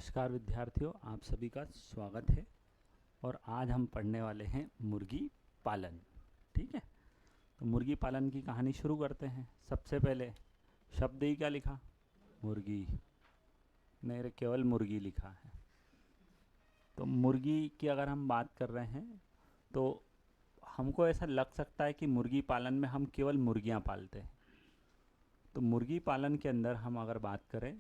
नमस्कार विद्यार्थियों, आप सभी का स्वागत है। और आज हम पढ़ने वाले हैं मुर्गी पालन। ठीक है, तो मुर्गी पालन की कहानी शुरू करते हैं। सबसे पहले शब्द ही क्या लिखा? मुर्गी। नहीं रे, केवल मुर्गी लिखा है। तो मुर्गी की अगर हम बात कर रहे हैं तो हमको ऐसा लग सकता है कि मुर्गी पालन में हम केवल मुर्गियां पालते हैं। तो मुर्गी पालन के अंदर हम अगर बात करें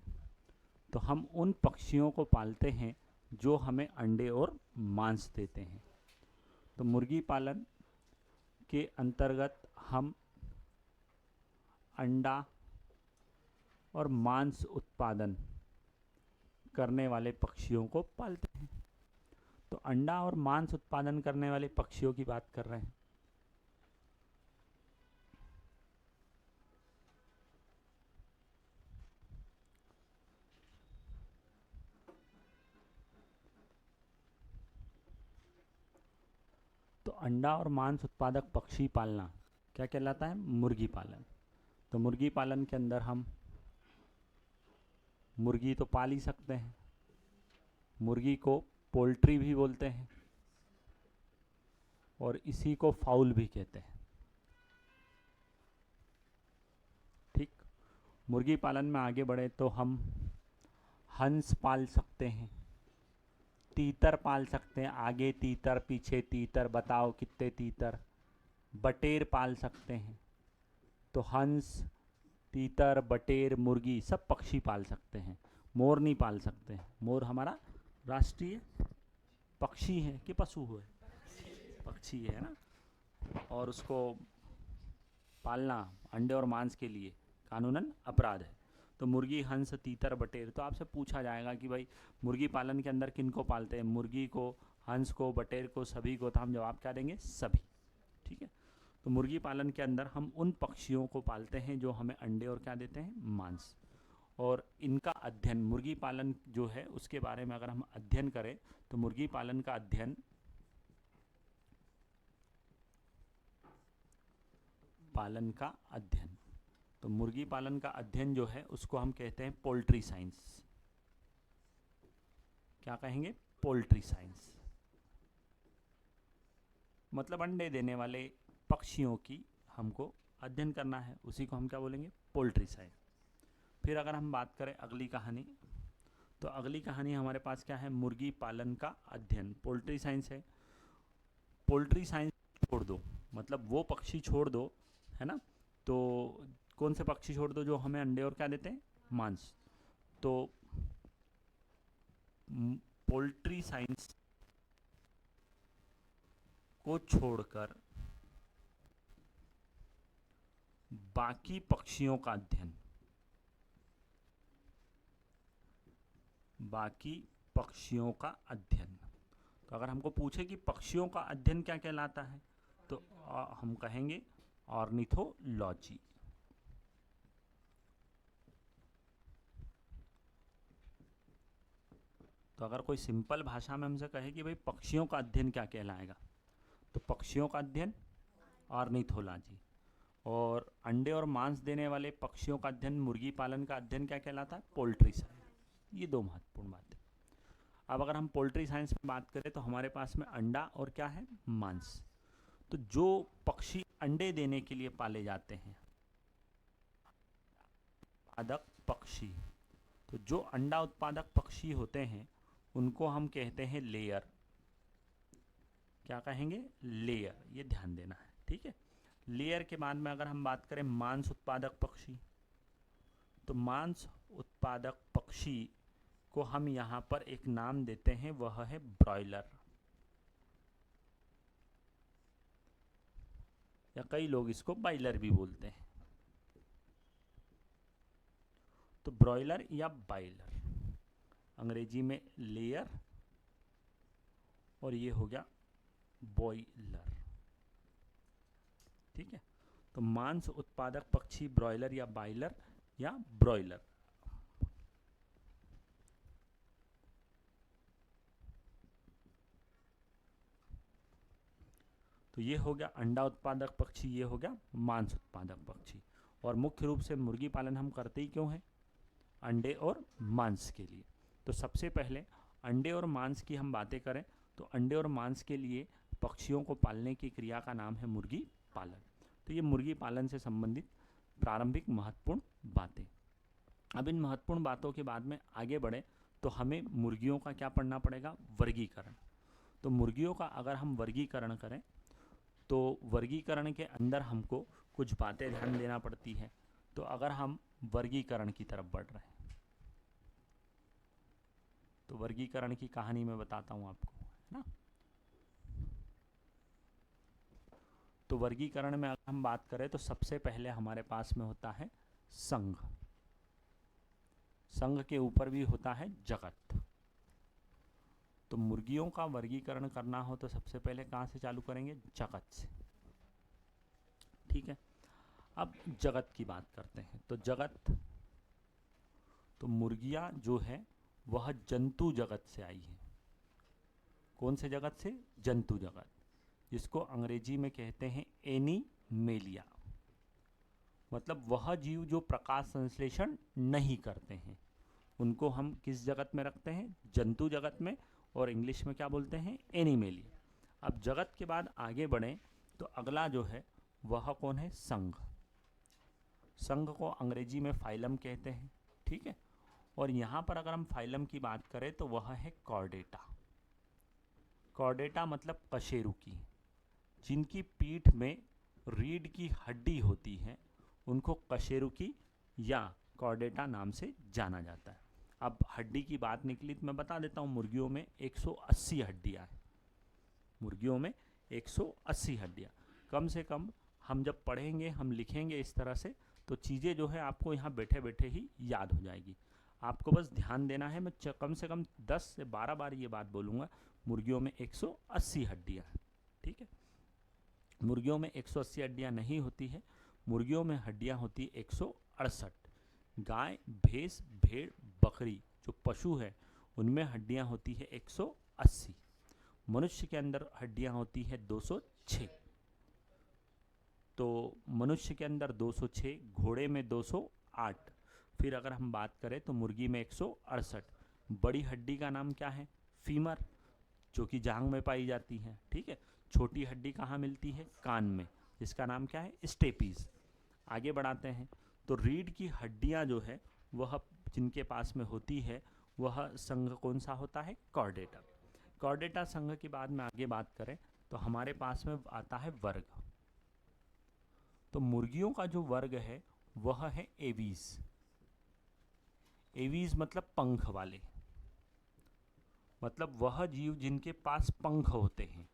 तो हम उन पक्षियों को पालते हैं जो हमें अंडे और मांस देते हैं। तो मुर्गी पालन के अंतर्गत हम अंडा और मांस उत्पादन करने वाले पक्षियों को पालते हैं। तो अंडा और मांस उत्पादन करने वाले पक्षियों की बात कर रहे हैं। तो अंडा और मांस उत्पादक पक्षी पालना क्या कहलाता है? मुर्गी पालन। तो मुर्गी पालन के अंदर हम मुर्गी तो पाल ही सकते हैं। मुर्गी को पोल्ट्री भी बोलते हैं और इसी को फाउल भी कहते हैं। ठीक, मुर्गी पालन में आगे बढ़े तो हम हंस पाल सकते हैं, तीतर पाल सकते हैं। आगे तीतर पीछे तीतर, बताओ कितने तीतर। बटेर पाल सकते हैं। तो हंस, तीतर, बटेर, मुर्गी सब पक्षी पाल सकते हैं। मोर नहीं पाल सकते हैं। मोर हमारा राष्ट्रीय पक्षी है कि पशु है? पक्षी है ना। और उसको पालना अंडे और मांस के लिए कानूनन अपराध है। तो मुर्गी, हंस, तीतर, बटेर। तो आपसे पूछा जाएगा कि भाई मुर्गी पालन के अंदर किन को पालते हैं? मुर्गी को, हंस को, बटेर को, सभी को। तो हम जवाब क्या देंगे? सभी। ठीक है, तो मुर्गी पालन के अंदर हम उन पक्षियों को पालते हैं जो हमें अंडे और क्या देते हैं? मांस। और इनका अध्ययन, मुर्गी पालन जो है उसके बारे में अगर हम अध्ययन करें तो मुर्गी पालन का अध्ययन तो मुर्गी पालन का अध्ययन जो है उसको हम कहते हैं पोल्ट्री साइंस। क्या कहेंगे? Poultry science. मतलब अंडे देने वाले पक्षियों की हमको अध्ययन करना है, उसी को हम क्या बोलेंगे? Poultry science. फिर अगर हम बात करें अगली कहानी, तो अगली कहानी हमारे पास क्या है? मुर्गी पालन का अध्ययन। पोल्ट्री साइंस है। पोल्ट्री साइंस छोड़ दो, मतलब वो पक्षी छोड़ दो, है ना। तो कौन से पक्षी छोड़ दो जो हमें अंडे और क्या देते हैं? मांस। तो पोल्ट्री साइंस को छोड़कर बाकी पक्षियों का अध्ययन, तो अगर हमको पूछे कि पक्षियों का अध्ययन क्या कहलाता है तो हम कहेंगे ऑर्निथोलॉजी। तो अगर कोई सिंपल भाषा में हमसे कहे कि भाई पक्षियों का अध्ययन क्या कहलाएगा, तो पक्षियों का अध्ययन ऑर्निथोलॉजी। और अंडे और मांस देने वाले पक्षियों का अध्ययन, मुर्गी पालन का अध्ययन क्या कहलाता है? Poultry science. ये दो महत्वपूर्ण बातें। अब अगर हम पोल्ट्री साइंस में बात करें तो हमारे पास में अंडा और क्या है? मांस। तो जो पक्षी अंडे देने के लिए पाले जाते हैं, उत्पादक पक्षी, तो जो अंडा उत्पादक पक्षी होते हैं उनको हम कहते हैं लेयर। क्या कहेंगे? लेयर। ये ध्यान देना है, ठीक है। लेयर के बाद में अगर हम बात करें मांस उत्पादक पक्षी, तो मांस उत्पादक पक्षी को हम यहाँ पर एक नाम देते हैं, वह है ब्रॉयलर, या कई लोग इसको बायलर भी बोलते हैं। तो ब्रॉयलर या बायलर, अंग्रेजी में लेयर, और ये हो गया बॉयलर। ठीक है, तो मांस उत्पादक पक्षी ब्रॉयलर या बायलर या ब्रॉयलर। तो ये हो गया अंडा उत्पादक पक्षी, ये हो गया मांस उत्पादक पक्षी। और मुख्य रूप से मुर्गी पालन हम करते ही क्यों हैं? अंडे और मांस के लिए। तो सबसे पहले अंडे और मांस की हम बातें करें तो अंडे और मांस के लिए पक्षियों को पालने की क्रिया का नाम है मुर्गी पालन। तो ये मुर्गी पालन से संबंधित प्रारंभिक महत्वपूर्ण बातें। अब इन महत्वपूर्ण बातों के बाद में आगे बढ़े तो हमें मुर्गियों का क्या पढ़ना पड़ेगा, वर्गीकरण। तो मुर्गियों का अगर हम वर्गीकरण करें तो वर्गीकरण के अंदर हमको कुछ बातें ध्यान देना पड़ती है। तो अगर हम वर्गीकरण की तरफ बढ़ रहे हैं तो वर्गीकरण की कहानी मैं बताता हूं आपको, है ना। तो वर्गीकरण में अगर हम बात करें तो सबसे पहले हमारे पास में होता है संघ। संघ के ऊपर भी होता है जगत। तो मुर्गियों का वर्गीकरण करना हो तो सबसे पहले कहाँ से चालू करेंगे, जगत से। ठीक है, अब जगत की बात करते हैं। तो जगत, तो मुर्गियां जो है वह जंतु जगत से आई है। कौन से जगत से, जंतु जगत, जिसको अंग्रेजी में कहते हैं एनिमेलिया। मतलब वह जीव जो प्रकाश संश्लेषण नहीं करते हैं उनको हम किस जगत में रखते हैं, जंतु जगत में, और इंग्लिश में क्या बोलते हैं, एनिमेलिया। अब जगत के बाद आगे बढ़ें तो अगला जो है वह कौन है, संघ। संघ को अंग्रेजी में फाइलम कहते हैं। ठीक है, और यहाँ पर अगर हम फाइलम की बात करें तो वह है कॉर्डेटा। कॉर्डेटा मतलब कशेरुकी, जिनकी पीठ में रीढ़ की हड्डी होती है उनको कशेरुकी या कॉर्डेटा नाम से जाना जाता है। अब हड्डी की बात निकली तो मैं बता देता हूँ, मुर्गियों में 180 हड्डियाँ हैं। मुर्गियों में 180 हड्डियाँ। कम से कम हम जब पढ़ेंगे, हम लिखेंगे इस तरह से, तो चीज़ें जो है आपको यहाँ बैठे बैठे ही याद हो जाएगी। आपको बस ध्यान देना है। मैं कम से कम 10 से 12 बार ये बात बोलूँगा, मुर्गियों में 180 हड्डियाँ हैं। ठीक है, मुर्गियों में 180 हड्डियाँ नहीं होती है, मुर्गियों में हड्डियाँ होती है 168। गाय, भैंस, भेड़, बकरी जो पशु है उनमें हड्डियाँ होती है 180। मनुष्य के अंदर हड्डियाँ होती है 206। तो मनुष्य के अंदर 206, घोड़े में 208। फिर अगर हम बात करें तो मुर्गी में 168। बड़ी हड्डी का नाम क्या है, फीमर, जो कि जांघ में पाई जाती है। ठीक है, छोटी हड्डी कहाँ मिलती है, कान में, जिसका नाम क्या है, स्टेपीज। आगे बढ़ाते हैं तो रीढ़ की हड्डियाँ जो है वह जिनके पास में होती है वह संघ कौन सा होता है, कॉर्डेटा। कॉर्डेटा संघ के बाद में आगे बात करें तो हमारे पास में आता है वर्ग। तो मुर्गियों का जो वर्ग है वह है एवीज। एवीज मतलब पंख वाले, मतलब वह जीव जिनके पास पंख होते हैं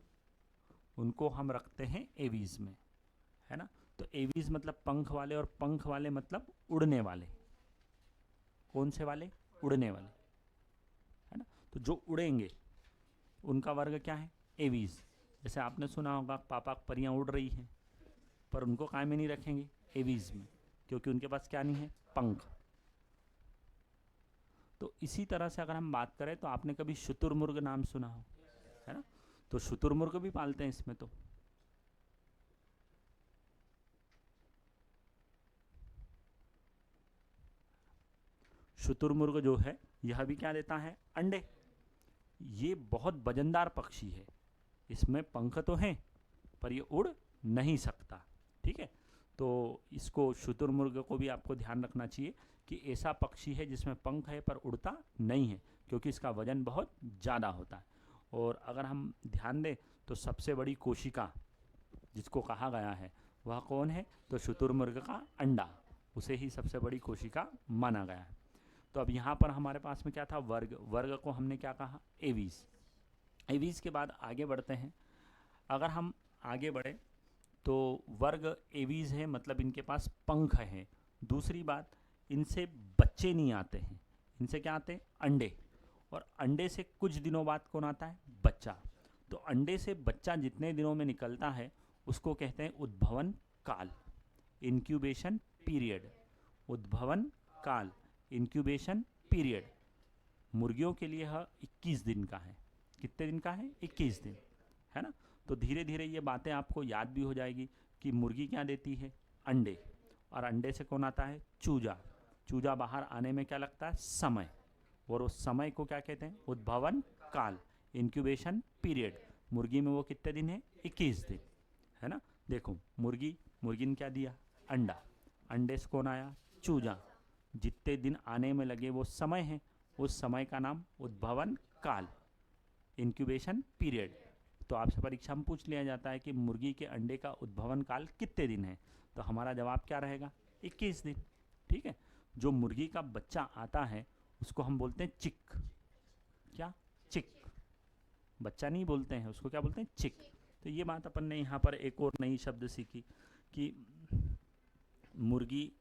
उनको हम रखते हैं एवीज में, है ना। तो एवीज मतलब पंख वाले, और पंख वाले मतलब उड़ने वाले। कौन से वाले, उड़ने वाले, है ना। तो जो उड़ेंगे उनका वर्ग क्या है, एवीज। जैसे आपने सुना होगा पापा परियां उड़ रही हैं, पर उनको काय में नहीं रखेंगे, एवीज में, क्योंकि उनके पास क्या नहीं है, पंख। तो इसी तरह से अगर हम बात करें तो आपने कभी शुतुरमुर्ग नाम सुना हो, है ना। तो शुतुरमुर्ग भी पालते हैं इसमें। तो शुतुरमुर्ग जो है यह भी क्या देता है, अंडे। ये बहुत वजनदार पक्षी है, इसमें पंख तो हैं पर ये उड़ नहीं सकता। ठीक है, तो इसको शुतुरमुर्ग को भी आपको ध्यान रखना चाहिए कि ऐसा पक्षी है जिसमें पंख है पर उड़ता नहीं है, क्योंकि इसका वजन बहुत ज़्यादा होता है। और अगर हम ध्यान दें तो सबसे बड़ी कोशिका जिसको कहा गया है वह कौन है, तो शुतुरमुर्ग का अंडा, उसे ही सबसे बड़ी कोशिका माना गया है। तो अब यहाँ पर हमारे पास में क्या था, वर्ग। वर्ग को हमने क्या कहा, एवीज। एवीज के बाद आगे बढ़ते हैं। अगर हम आगे बढ़े तो वर्ग एवीज है, मतलब इनके पास पंख हैं। दूसरी बात, इनसे बच्चे नहीं आते हैं, इनसे क्या आते हैं, अंडे। और अंडे से कुछ दिनों बाद कौन आता है, बच्चा। तो अंडे से बच्चा जितने दिनों में निकलता है उसको कहते हैं उद्भवन काल, इंक्यूबेशन पीरियड। उद्भवन काल, इंक्यूबेशन पीरियड। मुर्गियों के लिए यह 21 दिन का है। कितने दिन का है, 21 दिन, है ना। तो धीरे धीरे ये बातें आपको याद भी हो जाएगी कि मुर्गी क्या देती है, अंडे, और अंडे से कौन आता है, चूजा। चूजा बाहर आने में क्या लगता है, समय। और उस समय को क्या कहते हैं? उद्भवन काल, इंक्यूबेशन पीरियड। मुर्गी में वो कितने दिन है? 21 दिन, है ना। देखो मुर्गी ने क्या दिया? अंडा। अंडे से कौन आया? चूजा। जितने दिन आने में लगे वो समय है, उस समय का नाम उद्भवन काल, इंक्यूबेशन पीरियड। तो आपसे परीक्षा में पूछ लिया जाता है कि मुर्गी के अंडे का उद्भवन काल कितने दिन है, तो हमारा जवाब क्या रहेगा? 21 दिन। ठीक है। जो मुर्गी का बच्चा आता है उसको हम बोलते हैं चिक। क्या? चिक। बच्चा नहीं बोलते हैं उसको, क्या बोलते हैं? चिक। तो ये बात अपन ने यहाँ पर एक और नई शब्द सीखी कि मुर्गी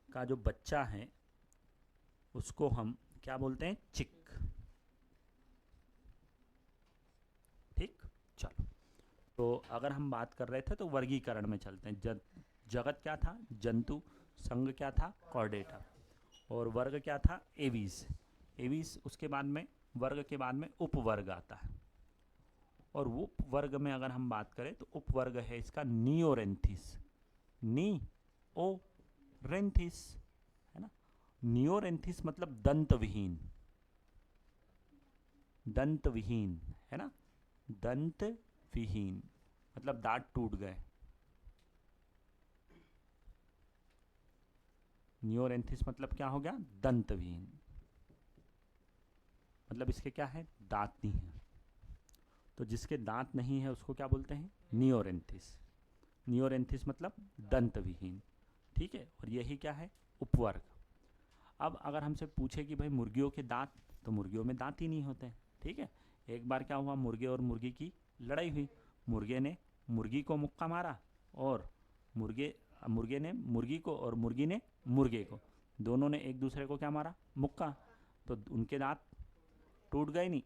का जो बच्चा है उसको हम क्या बोलते हैं? चिक। ठीक, चलो। तो अगर हम बात कर रहे थे तो वर्गीकरण में चलते हैं। जगत क्या था? जंतु। संघ क्या था? कॉर्डेटा। और वर्ग क्या था? एवीज। एवीज उसके बाद में, वर्ग के बाद में उपवर्ग आता है। और उपवर्ग में अगर हम बात करें तो उपवर्ग है इसका नियोरेंथिस। नियोरेंथिस, है ना। नियोरेंथिस मतलब दंत विहीन। दंत विहीन, है ना। दंत विहीन मतलब दांत टूट गए। नियोरेंथिस मतलब क्या हो गया? दंत विहीन। मतलब इसके क्या है? दांत नहीं है। तो जिसके दांत नहीं है उसको क्या बोलते हैं? नियोरेंथिस। नियोरेंथिस मतलब दंत विहीन। ठीक है। और यही क्या है? उपवर्ग। अब अगर हमसे पूछे कि भाई मुर्गियों के दांत, तो मुर्गियों में दांत ही नहीं होते। ठीक है। एक बार क्या हुआ? मुर्गे और मुर्गी की लड़ाई हुई। मुर्गे ने मुर्गी को मुक्का मारा और मुर्गे ने मुर्गी को, और मुर्गी ने मुर्गे को। दोनों ने एक दूसरे को क्या मारा? मुक्का। तो उनके दांत टूट गए नहीं,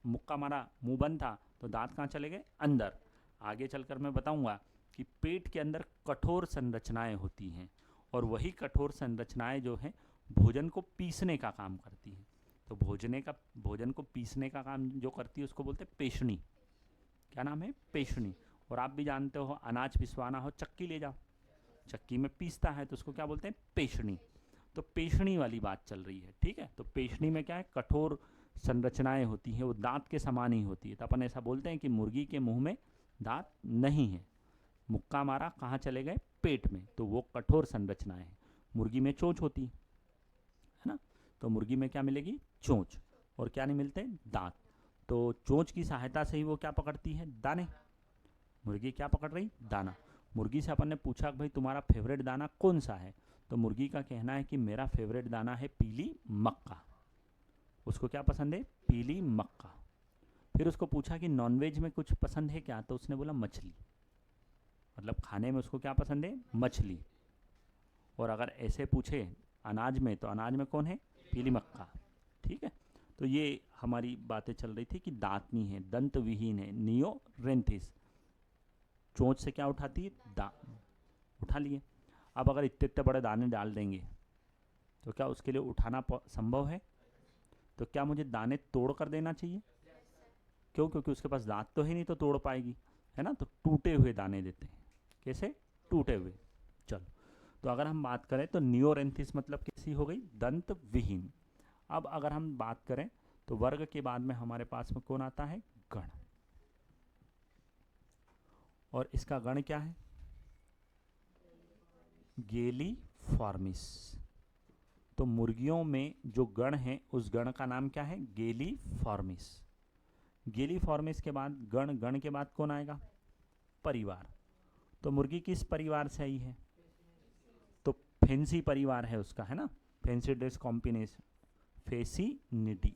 मुक्का मारा, मुंह बंद था, तो दांत कहाँ चले गए? अंदर। आगे चलकर मैं बताऊंगा कि पेट के अंदर कठोर संरचनाएं होती हैं और वही कठोर संरचनाएं जो हैं भोजन को पीसने का काम करती हैं। तो भोजन को पीसने का काम जो करती है उसको बोलते हैं पेशनी। क्या नाम है? पेशनी। और आप भी जानते हो, अनाज पिसवाना हो, चक्की ले जाओ, चक्की में पीसता है तो उसको क्या बोलते हैं? पेशनी। तो पेशनी वाली बात चल रही है। ठीक है। तो पेशनी में क्या है? कठोर संरचनाएं होती हैं, वो दांत के समान ही होती है। तो अपन ऐसा बोलते हैं कि मुर्गी के मुंह में दांत नहीं है, मुक्का मारा, कहाँ चले गए? पेट में। तो वो कठोर संरचनाएं हैं। मुर्गी में चोंच होती है ना। तो मुर्गी में क्या मिलेगी? चोंच। और क्या नहीं मिलते? दांत। तो चोंच की सहायता से ही वो क्या पकड़ती है? दाने। मुर्गी क्या पकड़ रही? दाना। मुर्गी से अपन ने पूछा भाई तुम्हारा फेवरेट दाना कौन सा है, तो मुर्गी का कहना है कि मेरा फेवरेट दाना है पीली मक्का। उसको क्या पसंद है? पीली मक्का। फिर उसको पूछा कि नॉनवेज में कुछ पसंद है क्या, तो उसने बोला मछली। मतलब खाने में उसको क्या पसंद है? मछली। और अगर ऐसे पूछे अनाज में, तो अनाज में कौन है? पीली मक्का। ठीक है। तो ये हमारी बातें चल रही थी कि दांत नहीं है, दंत विहीन है, नियोरेंथिस। चोंच से क्या उठाती है? उठा लिए। अब अगर इतने इतने बड़े दाने डाल देंगे तो क्या उसके लिए उठाना संभव है? तो क्या मुझे दाने तोड़ कर देना चाहिए? क्यों? क्योंकि उसके पास दांत तो है नहीं, तो तोड़ पाएगी, है ना। तो टूटे हुए दाने देते हैं। कैसे? टूटे हुए। चलो। तो अगर हम बात करें तो नियोरेंथिस मतलब कैसी हो गई? दंत विहीन। अब अगर हम बात करें तो वर्ग के बाद में हमारे पास में कौन आता है? गण। और इसका गण क्या है? गेलीफॉर्मिस। तो मुर्गियों में जो गण है उस गण का नाम क्या है? गेलीफॉर्मिस। गेलीफॉर्मिस के बाद गण के बाद कौन आएगा? परिवार। तो मुर्गी किस परिवार से आई है? तो फेंसी परिवार है उसका, है ना। फेंसिडेस कॉम्बिनेशन, फेसिनिडी।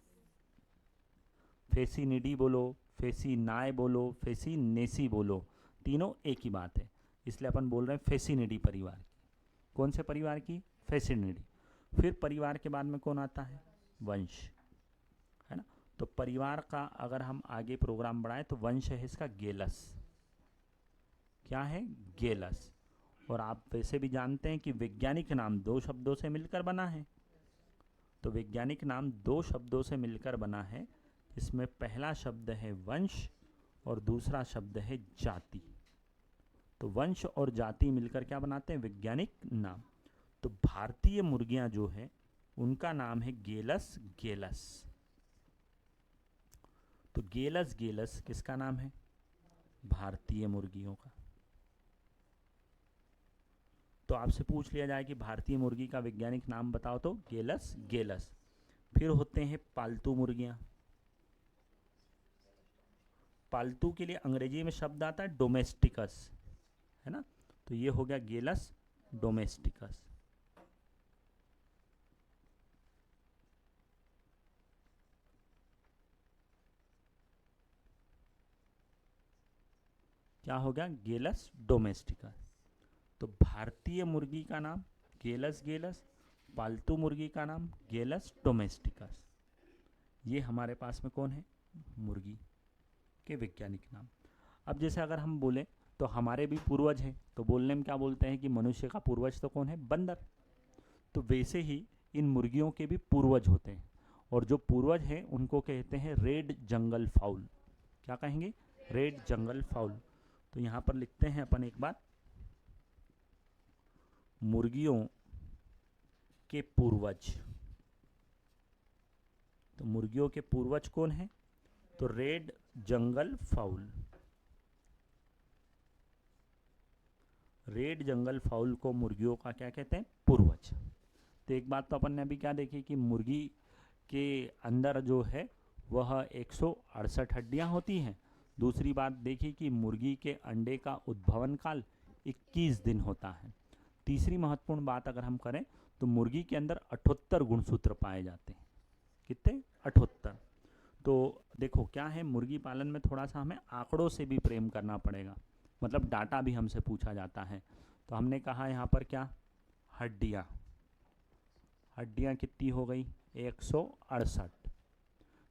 फेसिनिडी बोलो, फेसिनाए बोलो, फेसिनेसी बोलो, तीनों एक ही बात है। इसलिए अपन बोल रहे हैं फेसिनिडी परिवार की। कौन से परिवार की? फेसिनिडी। फिर परिवार के बाद में कौन आता है? वंश, है ना। तो परिवार का अगर हम आगे प्रोग्राम बढ़ाएं तो वंश है इसका गेलस। क्या है? गेलस। और आप वैसे भी जानते हैं कि वैज्ञानिक नाम दो शब्दों से मिलकर बना है। तो वैज्ञानिक नाम दो शब्दों से मिलकर बना है, इसमें पहला शब्द है वंश और दूसरा शब्द है जाति। तो वंश और जाति मिलकर क्या बनाते हैं? वैज्ञानिक नाम। तो भारतीय मुर्गियां जो है उनका नाम है गेलस गेलस। तो गेलस गेलस किसका नाम है? भारतीय मुर्गियों का। तो आपसे पूछ लिया जाए कि भारतीय मुर्गी का वैज्ञानिक नाम बताओ, तो गेलस गेलस। फिर होते हैं पालतू मुर्गियां। पालतू के लिए अंग्रेजी में शब्द आता है डोमेस्टिकस, है ना। तो ये हो गया गेलस डोमेस्टिकस। क्या हो गया? गेलस डोमेस्टिकस। तो भारतीय मुर्गी का नाम गेलस गेलस, पालतू मुर्गी का नाम गेलस डोमेस्टिकस। ये हमारे पास में कौन है? मुर्गी के वैज्ञानिक नाम। अब जैसे अगर हम बोलें तो हमारे भी पूर्वज हैं, तो बोलने में क्या बोलते हैं कि मनुष्य का पूर्वज तो कौन है? बंदर। तो वैसे ही इन मुर्गियों के भी पूर्वज होते हैं, और जो पूर्वज हैं उनको कहते हैं रेड जंगल फाउल। क्या कहेंगे? रेड जंगल फाउल। तो यहाँ पर लिखते हैं अपन एक बात, मुर्गियों के पूर्वज। तो मुर्गियों के पूर्वज कौन है? तो रेड जंगल फाउल। रेड जंगल फाउल को मुर्गियों का क्या कहते हैं? पूर्वज। तो एक बात तो अपन ने अभी क्या देखी कि मुर्गी के अंदर जो है वह 168 हड्डियां होती हैं। दूसरी बात देखी कि मुर्गी के अंडे का उद्भवन काल 21 दिन होता है। तीसरी महत्वपूर्ण बात अगर हम करें तो मुर्गी के अंदर 78 गुणसूत्र पाए जाते हैं। कितने? 78। तो देखो क्या है, मुर्गी पालन में थोड़ा सा हमें आंकड़ों से भी प्रेम करना पड़ेगा, मतलब डाटा भी हमसे पूछा जाता है। तो हमने कहा यहाँ पर क्या? हड्डियाँ। हड्डियाँ कितनी हो गई? 168।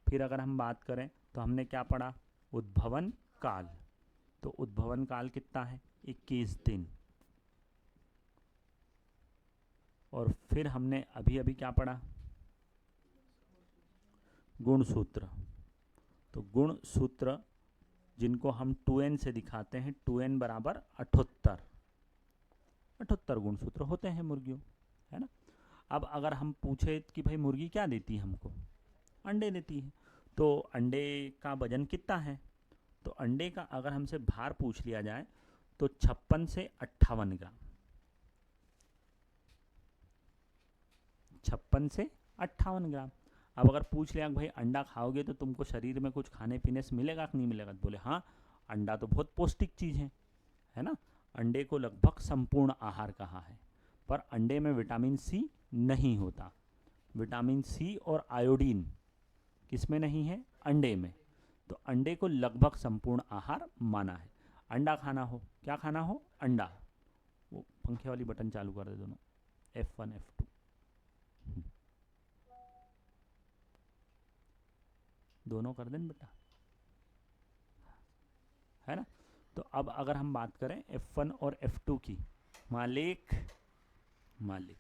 फिर अगर हम बात करें तो हमने क्या पढ़ा? उद्भवन काल। तो उद्भवन काल कितना है? 21 दिन। और फिर हमने अभी अभी क्या पढ़ा? गुणसूत्र। तो गुणसूत्र जिनको हम 2n से दिखाते हैं, 2n बराबर 78। 78 गुणसूत्र होते हैं मुर्गियों, है ना। अब अगर हम पूछे कि भाई मुर्गी क्या देती है हमको? अंडे देती है। तो अंडे का वजन कितना है? तो अंडे का अगर हमसे भार पूछ लिया जाए तो 56 से 58 ग्राम। 56 से 58 ग्राम। अब अगर पूछ लिया भाई अंडा खाओगे तो तुमको शरीर में कुछ खाने पीने से मिलेगा कि नहीं मिलेगा? तो बोले हाँ, अंडा तो बहुत पौष्टिक चीज़ है ना। अंडे को लगभग संपूर्ण आहार कहा है, पर अंडे में विटामिन सी नहीं होता। विटामिन सी और आयोडीन किसमें नहीं है? अंडे में। तो अंडे को लगभग संपूर्ण आहार माना है। अंडा खाना हो, क्या खाना हो? अंडा। वो पंखे वाली बटन चालू कर दे दोनों, F1 F2। दोनों कर दें बेटा, है ना। तो अब अगर हम बात करें F1 और F2 की, मालिक मालिक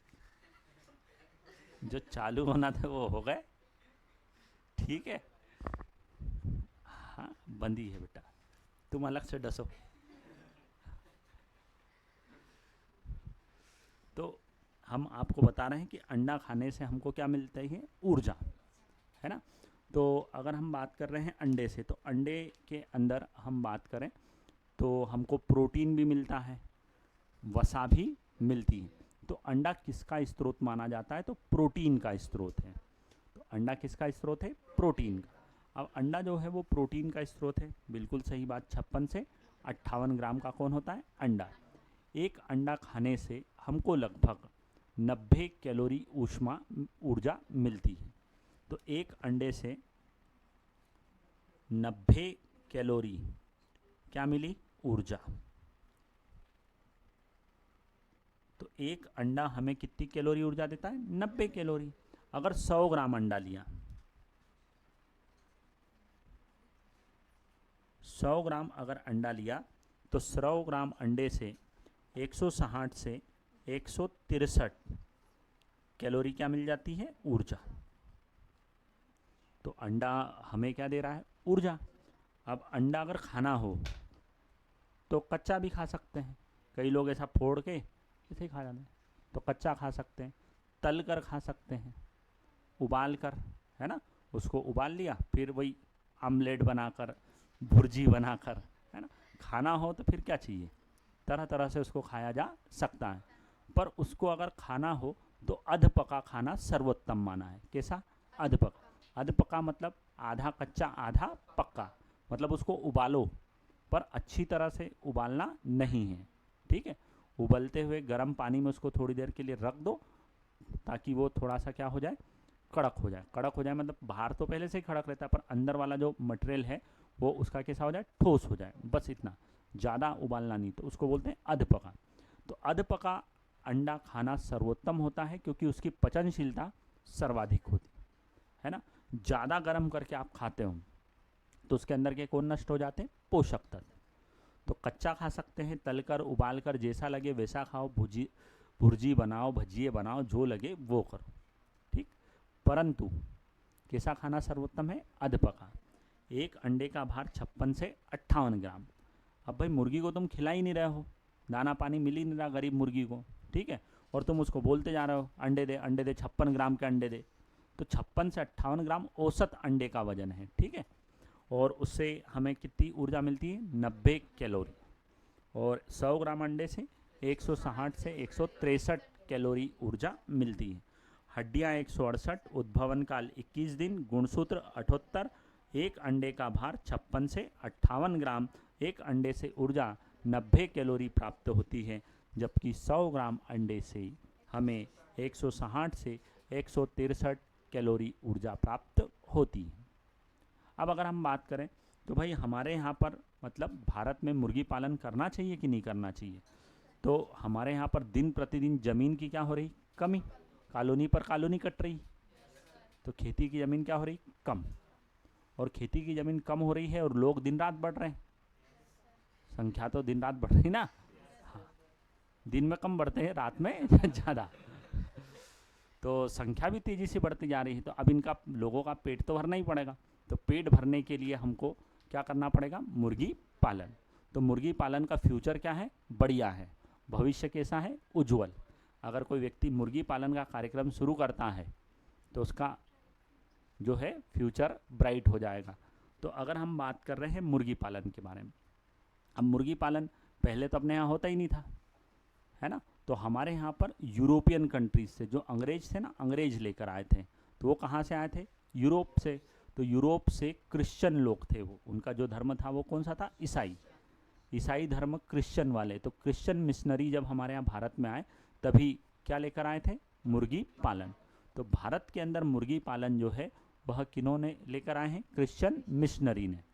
जो चालू होना था वो हो गए, ठीक है। हाँ बंदी है बेटा, तुम अलग से डसो। तो हम आपको बता रहे हैं कि अंडा खाने से हमको क्या मिलता है? ऊर्जा, है ना। तो अगर हम बात कर रहे हैं अंडे से, तो अंडे के अंदर हम बात करें तो हमको प्रोटीन भी मिलता है, वसा भी मिलती है। तो अंडा किसका स्रोत माना जाता है? तो प्रोटीन का स्रोत है। तो अंडा किसका स्रोत है? प्रोटीन का। अब अंडा जो है वो प्रोटीन का स्रोत है, बिल्कुल सही बात। 56 से 58 ग्राम का कौन होता है? अंडा। एक अंडा खाने से हमको लगभग 90 कैलोरी ऊष्मा ऊर्जा मिलती है। तो एक अंडे से 90 कैलोरी क्या मिली? ऊर्जा। तो एक अंडा हमें कितनी कैलोरी ऊर्जा देता है? 90 कैलोरी। अगर 100 ग्राम अंडा लिया, 100 ग्राम अगर अंडा लिया, तो 100 ग्राम अंडे से 160 से 163 कैलोरी क्या मिल जाती है? ऊर्जा। तो अंडा हमें क्या दे रहा है? ऊर्जा। अब अंडा अगर खाना हो तो कच्चा भी खा सकते हैं, कई लोग ऐसा फोड़ के ऐसे ही खा जाते हैं, तो कच्चा खा सकते हैं, तल कर खा सकते हैं, उबाल कर, है ना, उसको उबाल लिया, फिर वही आमलेट बनाकर, भुर्जी बनाकर, है ना, खाना हो तो फिर क्या चाहिए, तरह तरह से उसको खाया जा सकता है। पर उसको अगर खाना हो तो अध पका खाना सर्वोत्तम माना है। कैसा? अध पका। अध पका मतलब आधा कच्चा आधा पक्का, मतलब उसको उबालो पर अच्छी तरह से उबालना नहीं है, ठीक है। उबलते हुए गर्म पानी में उसको थोड़ी देर के लिए रख दो ताकि वो थोड़ा सा क्या हो जाए, कड़क हो जाए। कड़क हो जाए मतलब बाहर तो पहले से ही कड़क रहता है पर अंदर वाला जो मटेरियल है वो उसका कैसा हो जाए, ठोस हो जाए, बस इतना, ज़्यादा उबालना नहीं, तो उसको बोलते हैं अध पका। तो अध पका अंडा खाना सर्वोत्तम होता है क्योंकि उसकी पचनशीलता सर्वाधिक होती है ना। ज़्यादा गर्म करके आप खाते हो तो उसके अंदर के कौन नष्ट हो जाते हैं, पोषक तत्व। तो कच्चा खा सकते हैं, तलकर उबालकर, जैसा लगे वैसा खाओ, भुर्जी बनाओ, भजिए बनाओ, जो लगे वो करो, ठीक। परंतु कैसा खाना सर्वोत्तम है, अध पका। एक अंडे का भार 56 से 58 ग्राम। अब भाई मुर्गी को तुम खिला ही नहीं रहे हो, दाना पानी मिल ही नहीं रहा गरीब मुर्गी को, ठीक है, और तुम उसको बोलते जा रहे हो अंडे दे अंडे दे, 56 ग्राम के अंडे दे। तो 56 से 58 ग्राम औसत अंडे का वजन है, ठीक है। और उससे हमें कितनी ऊर्जा मिलती है, 90 कैलोरी। और 100 ग्राम अंडे से 160 से 163 कैलोरी ऊर्जा मिलती है। हड्डियाँ 168, उद्भवन काल 21 दिन, गुणसूत्र 78, एक अंडे का भार 56 से 58 ग्राम, एक अंडे से ऊर्जा 90 कैलोरी प्राप्त होती है, जबकि 100 ग्राम अंडे से हमें 160 से 163 कैलोरी ऊर्जा प्राप्त होती है। अब अगर हम बात करें तो भाई हमारे यहाँ पर मतलब भारत में मुर्गी पालन करना चाहिए कि नहीं करना चाहिए, तो हमारे यहाँ पर दिन प्रतिदिन ज़मीन की क्या हो रही, कमी, कॉलोनी पर कॉलोनी कट रही, तो खेती की ज़मीन क्या हो रही, कम। और खेती की ज़मीन कम हो रही है और लोग दिन रात बढ़ रहे हैं, संख्या तो दिन रात बढ़ रही ना, हाँ, दिन में कम बढ़ते हैं, रात में ज़्यादा, तो संख्या भी तेज़ी से बढ़ती जा रही है। तो अब इनका लोगों का पेट तो भरना ही पड़ेगा, तो पेट भरने के लिए हमको क्या करना पड़ेगा, मुर्गी पालन। तो मुर्गी पालन का फ्यूचर क्या है, बढ़िया है, भविष्य कैसा है, उज्जवल। अगर कोई व्यक्ति मुर्गी पालन का कार्यक्रम शुरू करता है तो उसका जो है फ्यूचर ब्राइट हो जाएगा। तो अगर हम बात कर रहे हैं मुर्गी पालन के बारे में, अब मुर्गी पालन पहले तो अपने यहाँ होता ही नहीं था, है ना। तो हमारे यहाँ पर यूरोपियन कंट्रीज से जो अंग्रेज थे ना, अंग्रेज लेकर आए थे, तो वो कहाँ से आए थे, यूरोप से। तो यूरोप से क्रिश्चियन लोग थे, वो उनका जो धर्म था वो कौन सा था, ईसाई, ईसाई धर्म क्रिश्चियन वाले। तो क्रिश्चियन मिशनरी जब हमारे यहाँ भारत में आए तभी क्या लेकर आए थे, मुर्गी पालन। तो भारत के अंदर मुर्गी पालन जो है वह किन्होंने लेकर आए हैं, क्रिश्चियन मिशनरी ने।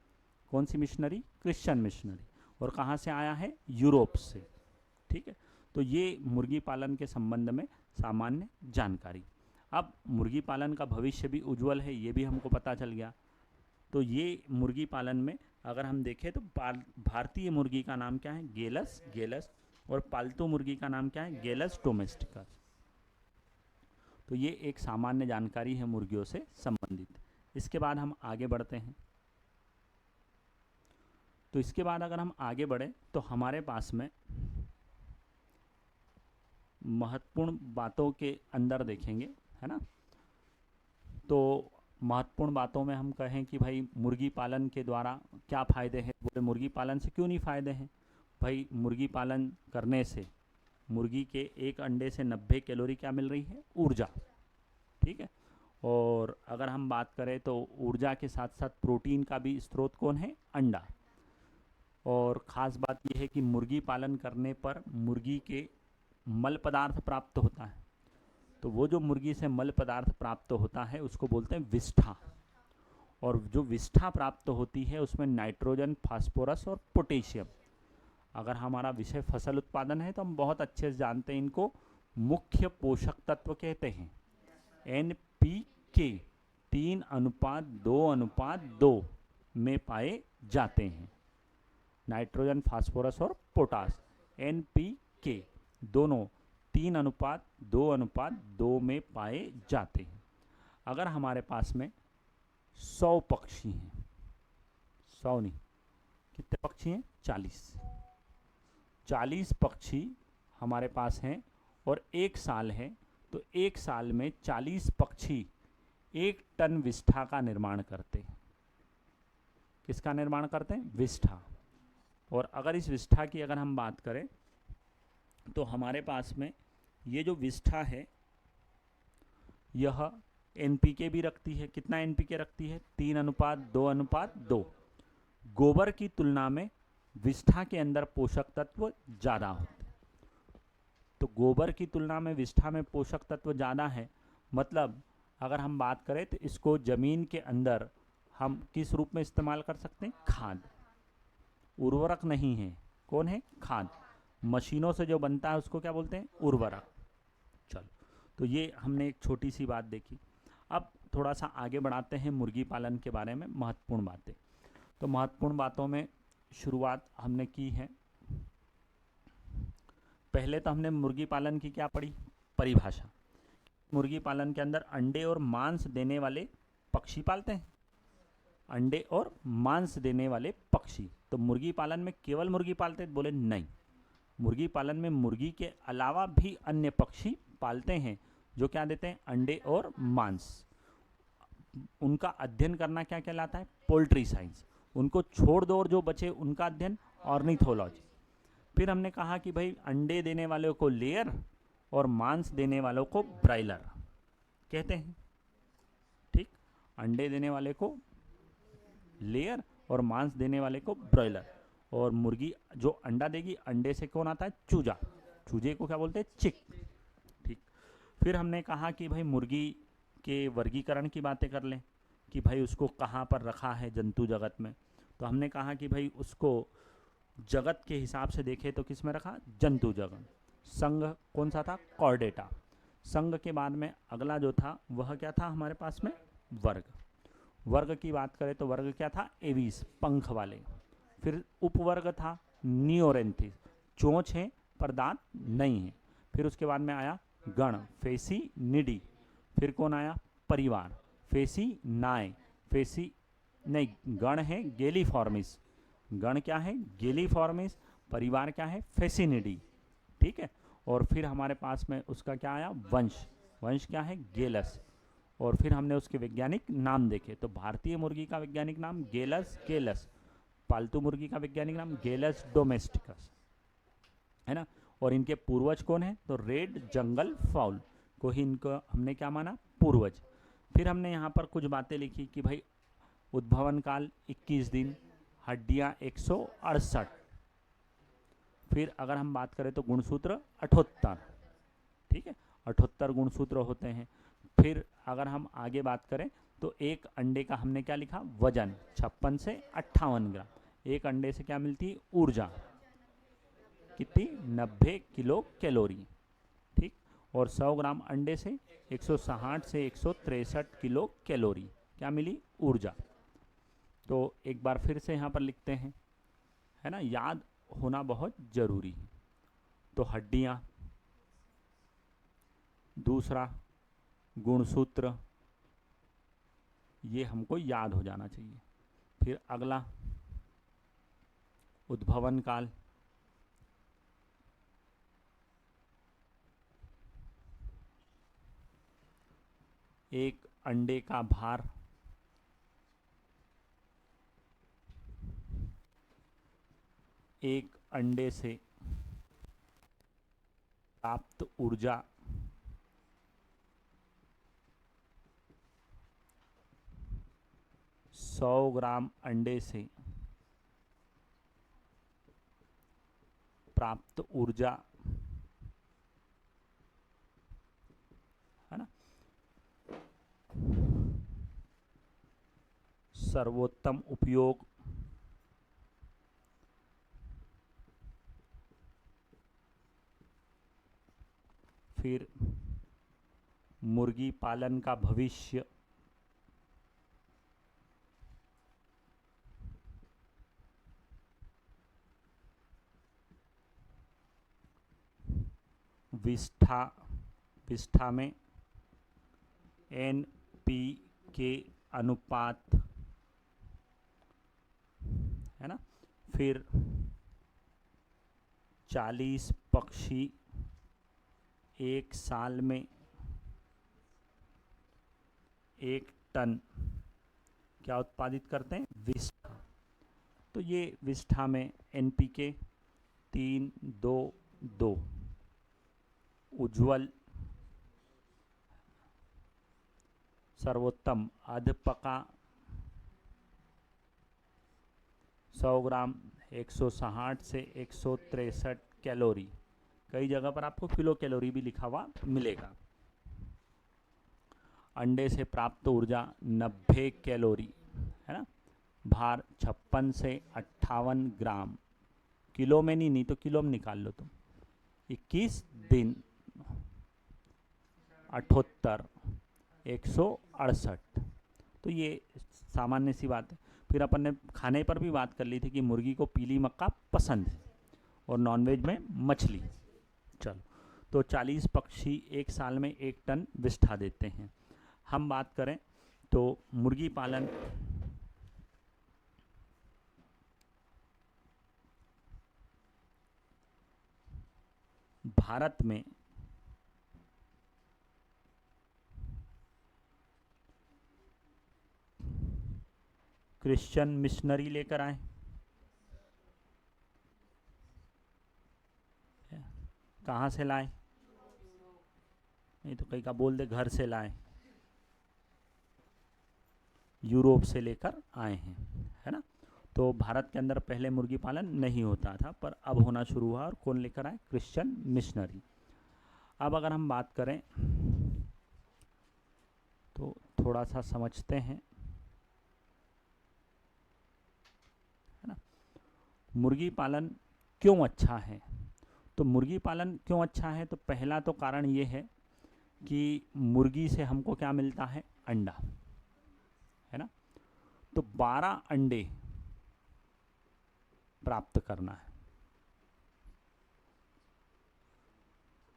कौन सी मिशनरी, क्रिश्चियन मिशनरी। और कहाँ से आया है, यूरोप से, ठीक है। तो ये मुर्गी पालन के संबंध में सामान्य जानकारी। अब मुर्गी पालन का भविष्य भी उज्जवल है, ये भी हमको पता चल गया। तो ये मुर्गी पालन में अगर हम देखें तो भारतीय मुर्गी का नाम क्या है, गेलस गेलस, और पालतू मुर्गी का नाम क्या है, गेलस डोमेस्टिकस। तो ये एक सामान्य जानकारी है मुर्गियों से संबंधित। इसके बाद हम आगे बढ़ते हैं। तो इसके बाद अगर हम आगे बढ़े तो हमारे पास में महत्वपूर्ण बातों के अंदर देखेंगे, है ना। तो महत्वपूर्ण बातों में हम कहें कि भाई मुर्गी पालन के द्वारा क्या फ़ायदे हैं, बोले मुर्गी पालन से क्यों नहीं फ़ायदे हैं। भाई मुर्गी पालन करने से मुर्गी के एक अंडे से 90 कैलोरी क्या मिल रही है, ऊर्जा, ठीक है। और अगर हम बात करें तो ऊर्जा के साथ साथ प्रोटीन का भी स्रोत कौन है, अंडा। और ख़ास बात यह है कि मुर्गी पालन करने पर मुर्गी के मल पदार्थ प्राप्त होता है। तो वो जो मुर्गी से मल पदार्थ प्राप्त होता है उसको बोलते हैं विष्ठा। और जो विष्ठा प्राप्त होती है उसमें नाइट्रोजन, फास्फोरस और पोटेशियम। अगर हमारा विषय फसल उत्पादन है तो हम बहुत अच्छे से जानते हैं इनको, मुख्य पोषक तत्व कहते हैं। NPK 3:2:2 में पाए जाते हैं, नाइट्रोजन, फास्फोरस और पोटास। NPK दोनों 3:2:2 में पाए जाते हैं। अगर हमारे पास में 100 पक्षी हैं, 100 नहीं, कितने पक्षी हैं, 40 पक्षी हमारे पास हैं और एक साल है, तो एक साल में 40 पक्षी 1 टन विष्ठा का निर्माण करते हैं। किसका निर्माण करते हैं? विष्ठा। और अगर इस विष्ठा की अगर हम बात करें तो हमारे पास में ये जो विष्ठा है यह एनपीके भी रखती है। कितना एनपीके रखती है? 3:2:2। गोबर की तुलना में विष्ठा के अंदर पोषक तत्व ज़्यादा होते हैं। तो गोबर की तुलना में विष्ठा में पोषक तत्व ज़्यादा है, मतलब अगर हम बात करें तो इसको ज़मीन के अंदर हम किस रूप में इस्तेमाल कर सकते हैं? खाद। उर्वरक नहीं है, कौन है? खाद। मशीनों से जो बनता है उसको क्या बोलते हैं? उर्वरक। चलो, तो ये हमने एक छोटी सी बात देखी। अब थोड़ा सा आगे बढ़ाते हैं मुर्गी पालन के बारे में महत्वपूर्ण बातें। तो महत्वपूर्ण बातों में शुरुआत हमने की है। पहले तो हमने मुर्गी पालन की क्या पढ़ी? परिभाषा। मुर्गी पालन के अंदर अंडे और मांस देने वाले पक्षी पालते हैं। अंडे और मांस देने वाले पक्षी। तो मुर्गी पालन में केवल मुर्गी पालते हैं? बोले नहीं, मुर्गी पालन में मुर्गी के अलावा भी अन्य पक्षी पालते हैं जो क्या देते हैं? अंडे और मांस। उनका अध्ययन करना क्या कहलाता है? Poultry science. उनको छोड़ दो और जो बचे उनका अध्ययन ऑर्निथोलॉजी। फिर हमने कहा कि भाई अंडे देने वालों को लेयर और मांस देने वालों को ब्रायलर कहते हैं। ठीक, अंडे देने वाले को लेयर और मांस देने वाले को ब्रॉयलर। और मुर्गी जो अंडा देगी, अंडे से कौन आता है? चूजा। चूजे को क्या बोलते हैं? चिक। ठीक, फिर हमने कहा कि भाई मुर्गी के वर्गीकरण की बातें कर लें कि भाई उसको कहाँ पर रखा है जंतु जगत में। तो हमने कहा कि भाई उसको जगत के हिसाब से देखें तो किस में रखा? जंतु जगत। संघ कौन सा था? कॉर्डेटा। संघ के बाद में अगला जो था वह क्या था हमारे पास में? वर्ग। वर्ग की बात करें तो वर्ग क्या था? एवीस, पंख वाले। फिर उपवर्ग था नियोरेंथिस, चोंच है पर दांत नहीं है। फिर उसके बाद में आया गण, फेसिनिडी। फिर कौन आया? परिवार, फेसिनाए। फेसी नहीं, गण है गेलीफॉर्मिस। गण क्या है? गेलीफॉर्मिस। परिवार क्या है? फेसिनिडी। ठीक है। और फिर हमारे पास में उसका क्या आया? वंश। वंश क्या है? गेलस। और फिर हमने उसके वैज्ञानिक नाम देखे। तो भारतीय मुर्गी का वैज्ञानिक नाम गेलस गेलस। पालतू मुर्गी का वैज्ञानिक नाम गेलस डोमेस्टिकस, है ना। और इनके पूर्वज कौन है? तो रेड जंगल फाउल को ही इनको हमने क्या माना? पूर्वज। फिर हमने यहाँ पर कुछ बातें लिखी कि भाई उद्भवन काल 21 दिन, हड्डियाँ 168। फिर अगर हम बात करें तो गुणसूत्र 78। ठीक है, 78 गुणसूत्र होते हैं। फिर अगर हम आगे बात करें तो एक अंडे का हमने क्या लिखा? वजन 56 से 58 ग्राम। एक अंडे से क्या मिलती है? ऊर्जा कितनी? 90 किलो कैलोरी। ठीक, और 100 ग्राम अंडे से 160 से 163 किलो कैलोरी क्या मिली? ऊर्जा। तो एक बार फिर से यहाँ पर लिखते हैं, है ना, याद होना बहुत जरूरी है। तो हड्डियाँ, दूसरा गुणसूत्र, ये हमको याद हो जाना चाहिए। फिर अगला उद्भवन काल, एक अंडे का भार, एक अंडे से प्राप्त ऊर्जा, सौ ग्राम अंडे से प्राप्त ऊर्जा, है ना। सर्वोत्तम उपयोग, फिर मुर्गी पालन का भविष्य, विष्ठा, विष्ठा में NPK अनुपात, है ना। फिर 40 पक्षी एक साल में 1 टन क्या उत्पादित करते हैं? विष्ठा। तो ये विष्ठा में एनपीके 3-2-2, उज्ज्वल सर्वोत्तम अधपका 100 ग्राम 160 से 163 कैलोरी। कई जगह पर आपको किलो कैलोरी भी लिखा हुआ मिलेगा। अंडे से प्राप्त ऊर्जा 90 कैलोरी, है ना। भार 56 से 58 ग्राम, किलो में नहीं तो किलो में निकाल लो तुम। 21 दिन 78 168। तो ये सामान्य सी बात है। फिर अपन ने खाने पर भी बात कर ली थी कि मुर्गी को पीली मक्का पसंद है और नॉनवेज में मछली। चलो, तो 40 पक्षी एक साल में 1 टन विष्ठा देते हैं। हम बात करें तो मुर्गी पालन भारत में क्रिश्चियन मिशनरी लेकर आए। कहाँ से लाए? नहीं तो कई का बोल दे घर से लाए। यूरोप से लेकर आए हैं, है ना। तो भारत के अंदर पहले मुर्गी पालन नहीं होता था, पर अब होना शुरू हुआ। और कौन लेकर आए? Christian missionary. अब अगर हम बात करें तो थोड़ा सा समझते हैं, है ना। मुर्गी पालन क्यों अच्छा है? तो मुर्गी पालन क्यों अच्छा है? तो पहला तो कारण ये है कि मुर्गी से हमको क्या मिलता है? अंडा, है ना। तो 12 अंडे प्राप्त करना है।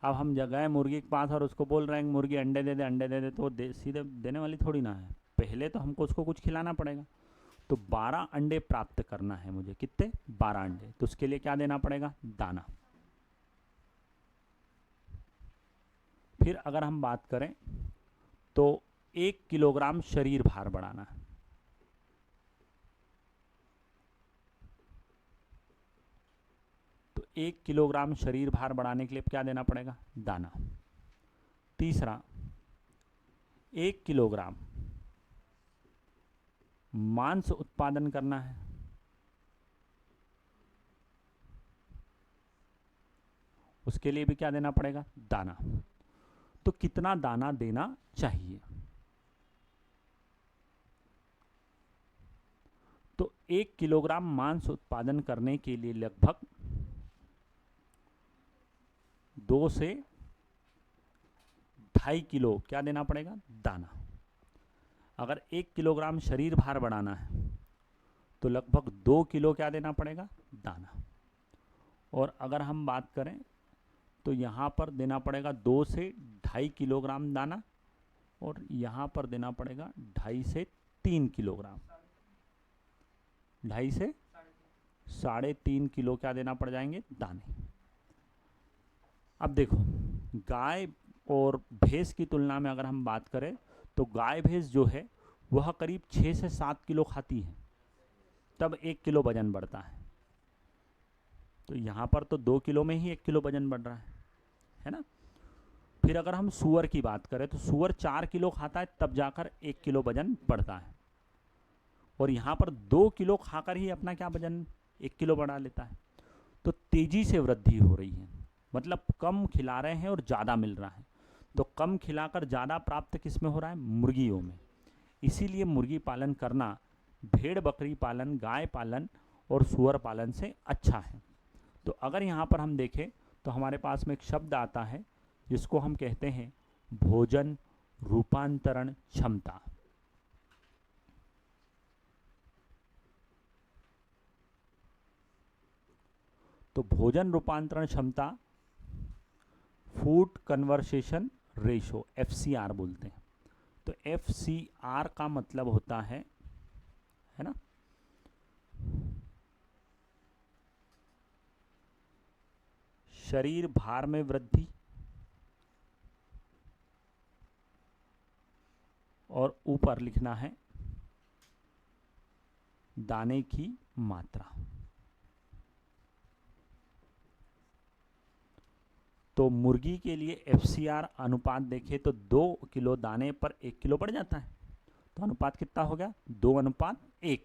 अब हम गए मुर्गी के पास और उसको बोल रहे हैं मुर्गी अंडे दे दे अंडे दे दे, तो सीधे देने वाली थोड़ी ना है। पहले तो हमको उसको कुछ खिलाना पड़ेगा। तो 12 अंडे प्राप्त करना है मुझे। कितने? 12 अंडे। तो उसके लिए क्या देना पड़ेगा? दाना। फिर अगर हम बात करें तो 1 किलोग्राम शरीर भार बढ़ाना है। तो 1 किलोग्राम शरीर भार बढ़ाने के लिए क्या देना पड़ेगा? दाना। तीसरा, 1 किलोग्राम मांस उत्पादन करना है। उसके लिए भी क्या देना पड़ेगा? दाना। तो कितना दाना देना चाहिए? तो 1 किलोग्राम मांस उत्पादन करने के लिए लगभग 2 से 2.5 किलो क्या देना पड़ेगा? दाना। अगर 1 किलोग्राम शरीर भार बढ़ाना है तो लगभग 2 किलो क्या देना पड़ेगा? दाना। और अगर हम बात करें तो यहाँ पर देना पड़ेगा 2 से 2.5 किलोग्राम दाना, और यहाँ पर देना पड़ेगा 2.5 से 3 किलोग्राम। 2.5 से 3.5 किलो क्या देना पड़ जाएंगे? दाने। अब देखो, गाय और भैंस की तुलना में अगर हम बात करें तो गाय भैंस जो है वह करीब 6 से 7 किलो खाती है, तब 1 किलो वजन बढ़ता है। तो यहाँ पर तो 2 किलो में ही 1 किलो वजन बढ़ रहा है ना। फिर अगर हम सूअर की बात करें तो सूअर 4 किलो खाता है, तब जाकर 1 किलो वजन बढ़ता है। और यहाँ पर 2 किलो खाकर ही अपना क्या वजन 1 किलो बढ़ा लेता है। तो तेजी से वृद्धि हो रही है, मतलब कम खिला रहे हैं और ज़्यादा मिल रहा है। तो कम खिलाकर ज़्यादा प्राप्त किस में हो रहा है? मुर्गियों में। इसीलिए मुर्गी पालन करना भेड़ बकरी पालन, गाय पालन और सूअर पालन से अच्छा है। तो अगर यहाँ पर हम देखें तो हमारे पास में एक शब्द आता है जिसको हम कहते हैं भोजन रूपांतरण क्षमता। तो भोजन रूपांतरण क्षमता, फूड कन्वर्सेशन रेशो, FCR बोलते हैं। तो FCR का मतलब होता है ना, शरीर भार में वृद्धि और ऊपर लिखना है दाने की मात्रा। तो मुर्गी के लिए FCR अनुपात देखें तो 2 किलो दाने पर 1 किलो पड़ जाता है। तो अनुपात कितना हो गया? 2:1।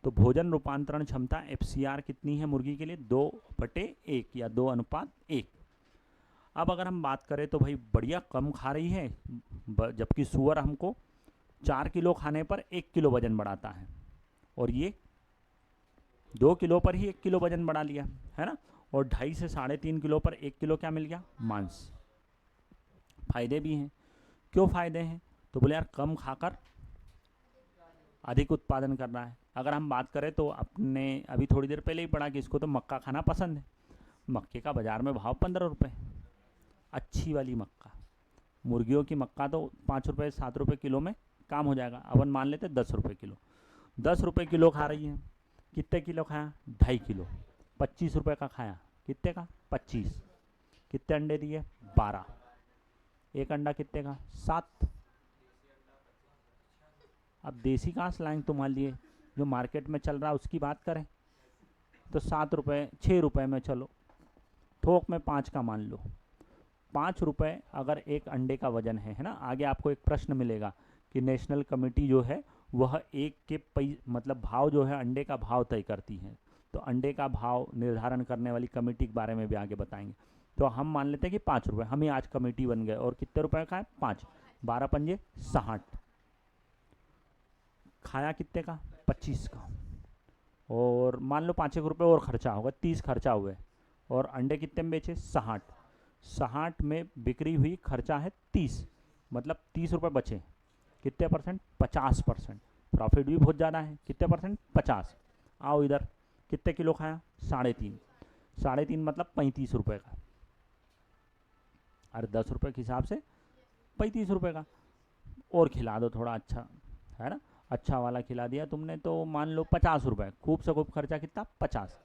तो भोजन रूपांतरण क्षमता FCR कितनी है मुर्गी के लिए? 2/1 या 2:1। अब अगर हम बात करें तो भाई बढ़िया कम खा रही है, जबकि सुअर हमको 4 किलो खाने पर 1 किलो वजन बढ़ाता है, और ये 2 किलो पर ही 1 किलो वजन बढ़ा लिया, है ना। और 2.5 से 3.5 किलो पर 1 किलो क्या मिल गया? मांस। फायदे भी हैं। क्यों फायदे हैं? तो बोले यार कम खाकर अधिक उत्पादन करना है। अगर हम बात करें तो अपने अभी थोड़ी देर पहले ही पढ़ा कि इसको तो मक्का खाना पसंद है। मक्के का बाजार में भाव 15 रुपये, अच्छी वाली मक्का। मुर्गियों की मक्का तो 5 रुपये 7 रुपये किलो में काम हो जाएगा। अपन मान लेते 10 रुपये किलो। 10 रुपये किलो खा रही है। कितने किलो खाया? 2.5 किलो। 25 रुपये का खाया। कितने का? 25। कितने अंडे दिए? 12। एक अंडा कितने का? 7। अब देसी कहाँ से लाएंगे तुम्हारे लिए? जो मार्केट में चल रहा है उसकी बात करें तो 7 रुपये 6 रुपये में, चलो थोक में 5 का मान लो। 5 रुपये अगर एक अंडे का वजन है ना। आगे आपको एक प्रश्न मिलेगा कि नेशनल कमेटी जो है वह एक के मतलब भाव जो है अंडे का भाव तय करती है। तो अंडे का भाव निर्धारण करने वाली कमेटी के बारे में भी आगे बताएंगे। तो हम मान लेते हैं कि 5 रुपये, हम ही आज कमेटी बन गए। और कितने रुपए का है? 5। 12 पंजे 60। खाया कितने का? 25 का। और मान लो 5 रुपये और खर्चा होगा, 30 खर्चा हुए। और अंडे कितने में बेचे? 60। 60 में बिक्री हुई, खर्चा है 30, मतलब 30 रुपये बचे। कितने परसेंट? 50%। प्रॉफिट भी बहुत ज़्यादा है। कितने परसेंट? 50। आओ इधर, कितने किलो खाया? 3.5। 3.5 मतलब 35 रुपये का। अरे 10 रुपये के हिसाब से 35 रुपये का। और खिला दो थोड़ा अच्छा, है ना। अच्छा वाला खिला दिया तुमने तो मान लो 50 रुपये। खूब से खूब खर्चा कितना? 50।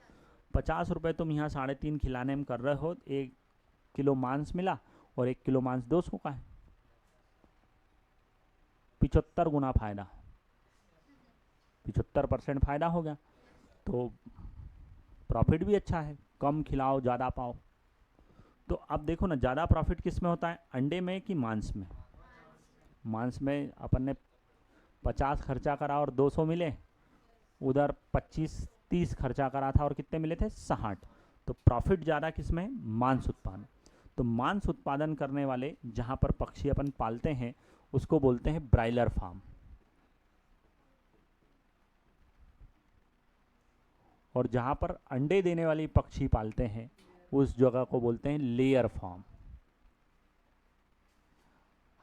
50 रुपये तुम यहाँ 3.5 खिलाने में कर रहे हो। 1 किलो मांस मिला, और 1 किलो मांस 200 का है। 75 गुना फायदा, 75% फायदा हो गया। तो प्रॉफिट भी अच्छा है। कम खिलाओ ज़्यादा पाओ। तो अब देखो ना, ज़्यादा प्रॉफिट किस में होता है? अंडे में कि मांस में? मांस में अपन ने 50 खर्चा करा और 200 मिले। उधर 25-30 खर्चा करा था और कितने मिले थे? 60। तो प्रॉफिट ज़्यादा किस में? मांस उत्पादन। तो मांस उत्पादन करने वाले जहाँ पर पक्षी अपन पालते हैं उसको बोलते हैं ब्रायलर फार्म। और जहाँ पर अंडे देने वाली पक्षी पालते हैं उस जगह को बोलते हैं लेयर फार्म।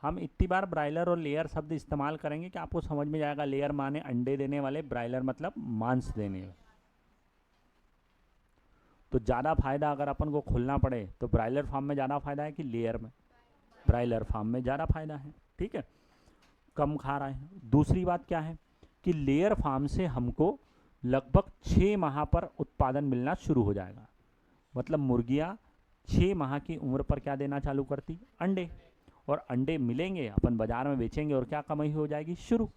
हम इतनी बार ब्रायलर और लेयर शब्द इस्तेमाल करेंगे कि आपको समझ में जाएगा। लेयर माने अंडे देने वाले, ब्रायलर मतलब मांस देने वाले। तो ज़्यादा फायदा अगर अपन को खोलना पड़े तो ब्रायलर फार्म में ज़्यादा फायदा है कि लेयर में? ब्रायलर फार्म में ज़्यादा फायदा है। ठीक है, कम खा रहा है। दूसरी बात क्या है कि लेयर फार्म से हमको लगभग 6 माह पर उत्पादन मिलना शुरू हो जाएगा। मतलब मुर्गियाँ 6 माह की उम्र पर क्या देना चालू करती? अंडे। और अंडे मिलेंगे, अपन बाजार में बेचेंगे और क्या कमाई हो जाएगी? शुरू।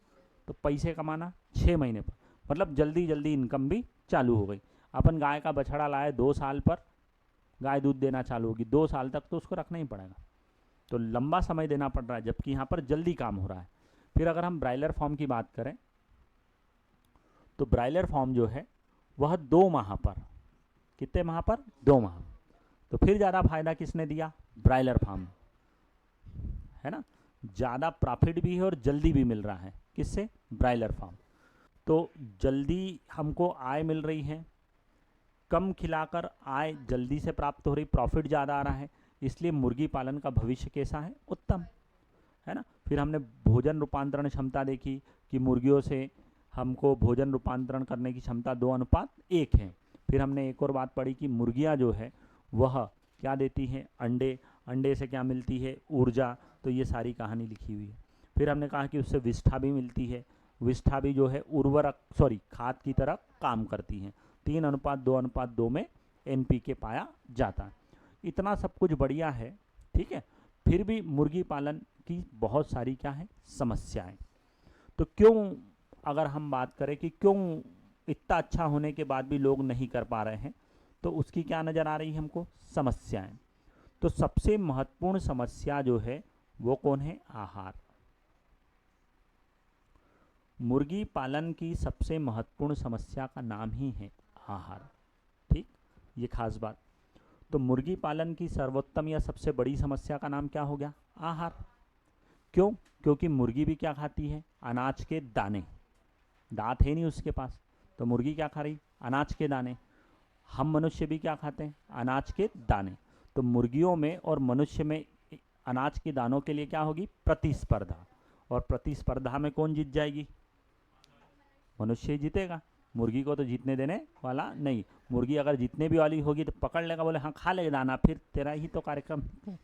तो पैसे कमाना 6 महीने पर, मतलब जल्दी जल्दी इनकम भी चालू हो गई। अपन गाय का बछड़ा लाए, 2 साल पर गाय दूध देना चालू होगी। 2 साल तक तो उसको रखना ही पड़ेगा। तो लंबा समय देना पड़ रहा है, जबकि यहाँ पर जल्दी काम हो रहा है। फिर अगर हम ब्रायलर फार्म की बात करें तो ब्रायलर फार्म जो है वह 2 माह पर, कितने माह पर? 2 माह। तो फिर ज़्यादा फायदा किसने दिया? ब्रायलर फार्म, है ना। ज़्यादा प्रॉफिट भी है और जल्दी भी मिल रहा है। किससे? Broiler farm. तो जल्दी हमको आय मिल रही है, कम खिलाकर आय जल्दी से प्राप्त हो रही, प्रॉफिट ज़्यादा आ रहा है। इसलिए मुर्गी पालन का भविष्य कैसा है? उत्तम, है ना। फिर हमने भोजन रूपांतरण क्षमता देखी कि मुर्गियों से हमको भोजन रूपांतरण करने की क्षमता 2:1 है। फिर हमने एक और बात पढ़ी कि मुर्गियाँ जो है वह क्या देती हैं? अंडे। अंडे से क्या मिलती है? ऊर्जा। तो ये सारी कहानी लिखी हुई है। फिर हमने कहा कि उससे विष्ठा भी मिलती है। विष्ठा भी जो है उर्वरक, खाद की तरह काम करती हैं। 3:2:2 में NPK पाया जाता है। इतना सब कुछ बढ़िया है, ठीक है। फिर भी मुर्गी पालन की बहुत सारी क्या है समस्याएं। तो क्यों, अगर हम बात करें कि क्यों इतना अच्छा होने के बाद भी लोग नहीं कर पा रहे हैं, तो उसकी क्या नज़र आ रही है हमको समस्याएं। तो सबसे महत्वपूर्ण समस्या जो है वो कौन है, आहार। मुर्गी पालन की सबसे महत्वपूर्ण समस्या का नाम ही है आहार। ठीक, ये खास बात। तो मुर्गी पालन की सर्वोत्तम या सबसे बड़ी समस्या का नाम क्या हो गया, आहार। क्यों, क्योंकि मुर्गी भी क्या खाती है, अनाज के दाने। दांत है नहीं उसके पास, तो मुर्गी क्या खा रही, अनाज के दाने। हम मनुष्य भी क्या खाते हैं, अनाज के दाने। तो मुर्गियों में और मनुष्य में अनाज के दानों के लिए क्या होगी, प्रतिस्पर्धा। और प्रतिस्पर्धा में कौन जीत जाएगी, मनुष्य ही जीतेगा। मुर्गी को तो जीतने देने वाला नहीं। मुर्गी अगर जीतने भी वाली होगी तो पकड़ लेगा, बोले हाँ खा ले दाना, फिर तेरा ही तो कार्यक्रम है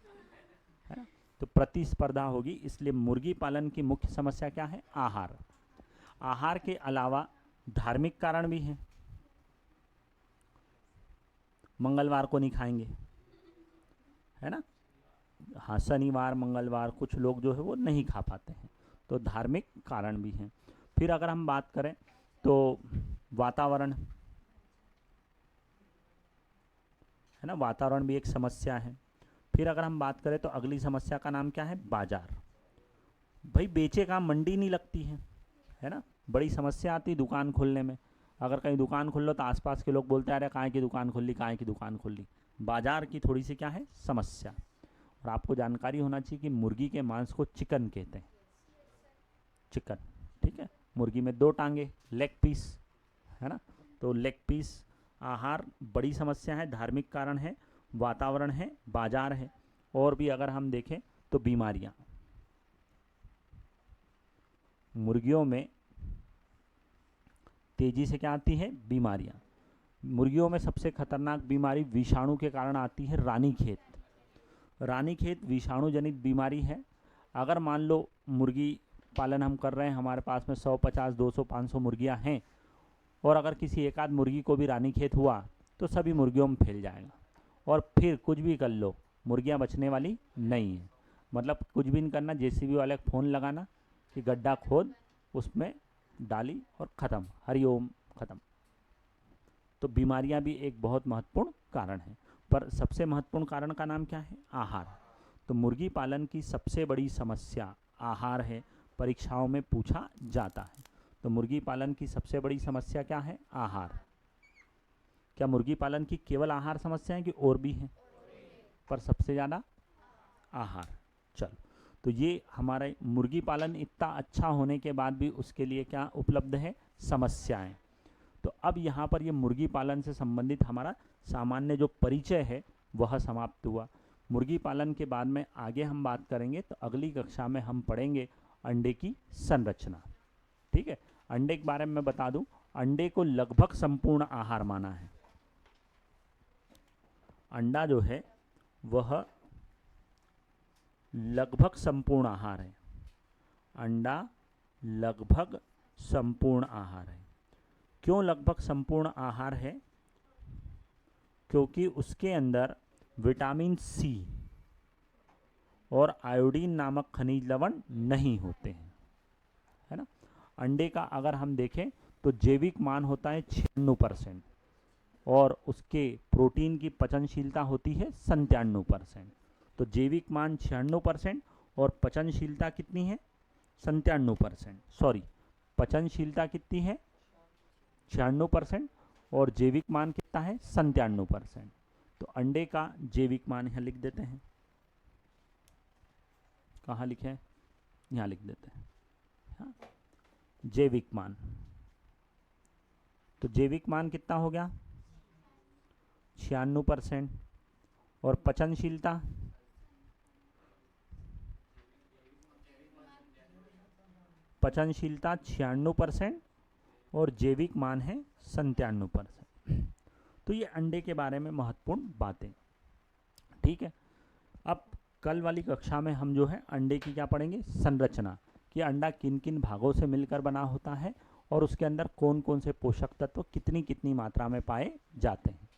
ना। तो प्रतिस्पर्धा होगी, इसलिए मुर्गी पालन की मुख्य समस्या क्या है, आहार। आहार के अलावा धार्मिक कारण भी हैं। मंगलवार को नहीं खाएंगे, है ना, हाँ शनिवार मंगलवार कुछ लोग जो है वो नहीं खा पाते हैं, तो धार्मिक कारण भी हैं। फिर अगर हम बात करें तो वातावरण, है ना, वातावरण भी एक समस्या है। फिर अगर हम बात करें तो अगली समस्या का नाम क्या है, बाजार। भाई बेचे का मंडी नहीं लगती है ना, बड़ी समस्या आती है दुकान खोलने में। अगर कहीं दुकान खोल लो तो आसपास के लोग बोलते हैं अरे कहाँ की दुकान खोल ली, कहाँ की दुकान खोल ली। बाजार की थोड़ी सी क्या है समस्या। और आपको जानकारी होना चाहिए कि मुर्गी के मांस को चिकन कहते हैं, चिकन, ठीक है। मुर्गी में 2 टांगे, लेग पीस, है ना। तो लेग पीस, आहार बड़ी समस्या है, धार्मिक कारण है, वातावरण है, बाजार है। और भी अगर हम देखें तो बीमारियां, मुर्गियों में तेजी से क्या आती है, बीमारियां। मुर्गियों में सबसे खतरनाक बीमारी विषाणु के कारण आती है रानीखेत। रानीखेत विषाणु जनित बीमारी है। अगर मान लो मुर्गी पालन हम कर रहे हैं, हमारे पास में 100, 50, 200, 500 मुर्गियां हैं, और अगर किसी एक आध मुर्गी को भी रानीखेत हुआ तो सभी मुर्गियों में फैल जाएगा। और फिर कुछ भी कर लो, मुर्गियां बचने वाली नहीं है। मतलब कुछ भी नहीं करना, जेसीबी वाले को फ़ोन लगाना कि गड्ढा खोद, उसमें डाली और ख़त्म, हरिओम, ख़त्म। तो बीमारियां भी एक बहुत महत्वपूर्ण कारण है। पर सबसे महत्वपूर्ण कारण का नाम क्या है, आहार। तो मुर्गी पालन की सबसे बड़ी समस्या आहार है, परीक्षाओं में पूछा जाता है। तो मुर्गी पालन की सबसे बड़ी समस्या क्या है, आहार। क्या मुर्गी पालन की केवल आहार समस्या है कि और भी हैं, पर सबसे ज़्यादा आहार। चलो, तो ये हमारे मुर्गी पालन इतना अच्छा होने के बाद भी उसके लिए क्या उपलब्ध है, समस्याएं। तो अब यहाँ पर ये मुर्गी पालन से संबंधित हमारा सामान्य जो परिचय है वह समाप्त हुआ। मुर्गी पालन के बाद में आगे हम बात करेंगे, तो अगली कक्षा में हम पढ़ेंगे अंडे की संरचना। ठीक है, अंडे के बारे में मैं बता दूं, अंडे को लगभग संपूर्ण आहार माना है। अंडा जो है वह लगभग संपूर्ण आहार है। अंडा लगभग संपूर्ण आहार है। क्यों लगभग संपूर्ण आहार है, क्योंकि उसके अंदर विटामिन सी और आयोडीन नामक खनिज लवण नहीं होते हैं, है ना। अंडे का अगर हम देखें तो जैविक मान होता है 96% और उसके प्रोटीन की पचनशीलता होती है 97%। तो जैविक मान 96% और पचनशीलता कितनी है, 97%। सॉरी, पचनशीलता कितनी है, 96% और जैविक मान कितना है, 97%। तो अंडे का जैविक मान यहाँ लिख देते हैं। कहाँ लिखे हैं, यहाँ लिख देते हैं, हाँ, जैविक मान। तो जैविक मान कितना हो गया, 96%। और पचनशीलता, पचनशीलता 96% और जैविक मान है 97%। तो ये अंडे के बारे में महत्वपूर्ण बातें। ठीक है, अब कल वाली कक्षा में हम जो है अंडे की क्या पढ़ेंगे, संरचना, कि अंडा किन किन भागों से मिलकर बना होता है और उसके अंदर कौन कौन से पोषक तत्व कितनी कितनी मात्रा में पाए जाते हैं।